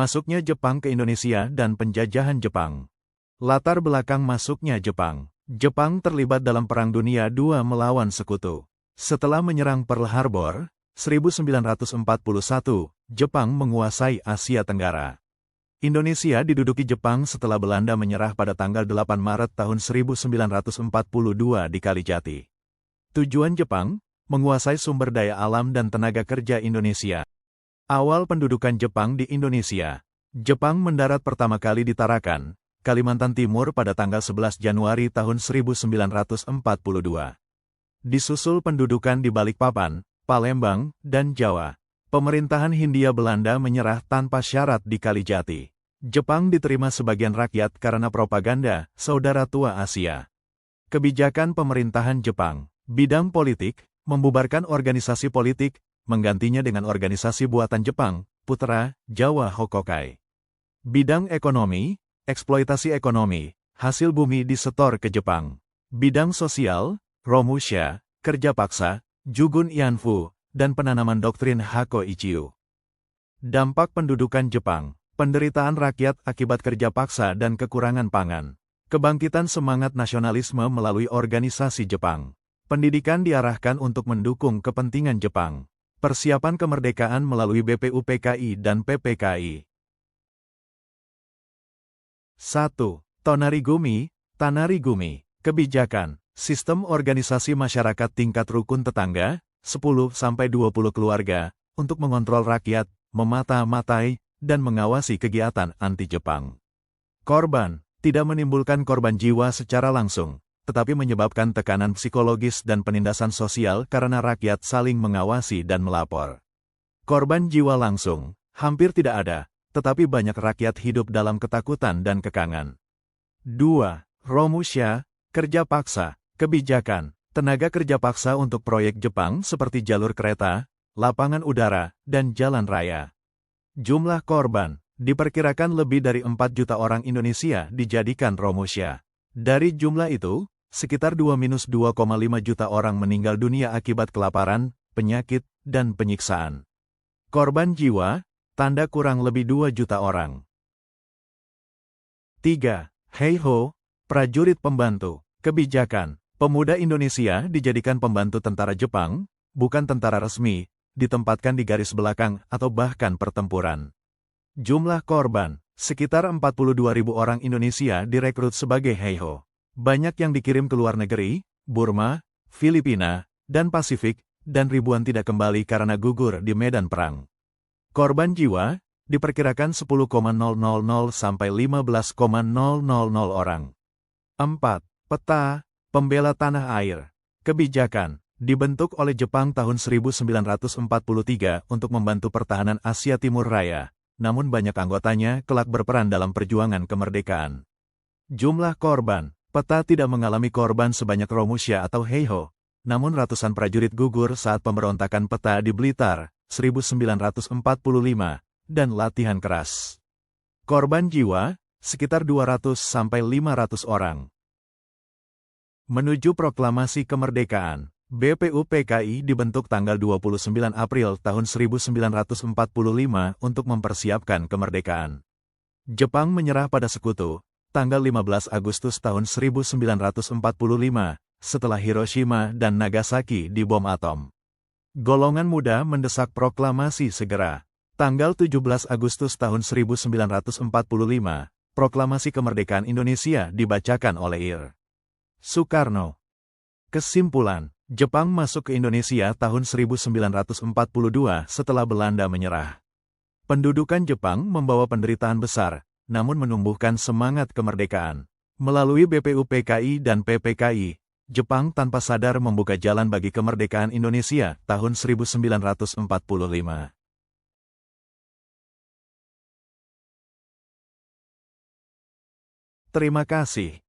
Masuknya Jepang ke Indonesia dan penjajahan Jepang. Latar belakang masuknya Jepang. Jepang terlibat dalam Perang Dunia II melawan Sekutu. Setelah menyerang Pearl Harbor, 1941, Jepang menguasai Asia Tenggara. Indonesia diduduki Jepang setelah Belanda menyerah pada tanggal 8 Maret tahun 1942 di Kalijati. Tujuan Jepang, menguasai sumber daya alam dan tenaga kerja Indonesia. Awal pendudukan Jepang di Indonesia. Jepang mendarat pertama kali di Tarakan, Kalimantan Timur pada tanggal 11 Januari tahun 1942. Disusul pendudukan di Balikpapan, Palembang, dan Jawa. Pemerintahan Hindia Belanda menyerah tanpa syarat di Kalijati. Jepang diterima sebagian rakyat karena propaganda, saudara tua Asia. Kebijakan pemerintahan Jepang. Bidang politik, membubarkan organisasi politik, menggantinya dengan organisasi buatan Jepang, Putra, Jawa Hokokai. Bidang ekonomi, eksploitasi ekonomi, hasil bumi disetor ke Jepang. Bidang sosial, Romusha, kerja paksa, Jugun Ianfu, dan penanaman doktrin Hako Ichiu. Dampak pendudukan Jepang, penderitaan rakyat akibat kerja paksa dan kekurangan pangan. Kebangkitan semangat nasionalisme melalui organisasi Jepang. Pendidikan diarahkan untuk mendukung kepentingan Jepang. Persiapan kemerdekaan melalui BPUPKI dan PPKI. 1. Tonarigumi, Tanarigumi. Kebijakan, sistem organisasi masyarakat tingkat rukun tetangga, 10-20 keluarga, untuk mengontrol rakyat, memata-matai, dan mengawasi kegiatan anti-Jepang. Korban, tidak menimbulkan korban jiwa secara langsung, tetapi menyebabkan tekanan psikologis dan penindasan sosial karena rakyat saling mengawasi dan melapor. Korban jiwa langsung, hampir tidak ada, tetapi banyak rakyat hidup dalam ketakutan dan kekangan. 2. Romusha, kerja paksa, kebijakan, tenaga kerja paksa untuk proyek Jepang seperti jalur kereta, lapangan udara, dan jalan raya. Jumlah korban, diperkirakan lebih dari 4 juta orang Indonesia dijadikan Romusha. Dari jumlah itu, sekitar 2-2,5 juta orang meninggal dunia akibat kelaparan, penyakit, dan penyiksaan. Korban jiwa, tanda kurang lebih 2 juta orang. 3. Heiho, prajurit pembantu, kebijakan, pemuda Indonesia dijadikan pembantu tentara Jepang, bukan tentara resmi, ditempatkan di garis belakang atau bahkan pertempuran. Jumlah korban, sekitar 42.000 orang Indonesia direkrut sebagai Heiho. Banyak yang dikirim ke luar negeri, Burma, Filipina, dan Pasifik, dan ribuan tidak kembali karena gugur di medan perang. Korban jiwa, diperkirakan 10,000 sampai 15,000 orang. 4. Peta, pembela tanah air. Kebijakan, dibentuk oleh Jepang tahun 1943 untuk membantu pertahanan Asia Timur Raya, namun banyak anggotanya kelak berperan dalam perjuangan kemerdekaan. Jumlah korban, peta tidak mengalami korban sebanyak Romusha atau Heiho, namun ratusan prajurit gugur saat pemberontakan peta di Blitar, 1945, dan latihan keras. Korban jiwa, sekitar 200-500 orang. Menuju proklamasi kemerdekaan, BPUPKI dibentuk tanggal 29 April tahun 1945 untuk mempersiapkan kemerdekaan. Jepang menyerah pada Sekutu, tanggal 15 Agustus tahun 1945, setelah Hiroshima dan Nagasaki dibom atom. Golongan muda mendesak proklamasi segera. Tanggal 17 Agustus tahun 1945, proklamasi kemerdekaan Indonesia dibacakan oleh Ir. Soekarno. Kesimpulan, Jepang masuk ke Indonesia tahun 1942 setelah Belanda menyerah. Pendudukan Jepang membawa penderitaan besar, namun menumbuhkan semangat kemerdekaan. Melalui BPUPKI dan PPKI, Jepang tanpa sadar membuka jalan bagi kemerdekaan Indonesia tahun 1945. Terima kasih.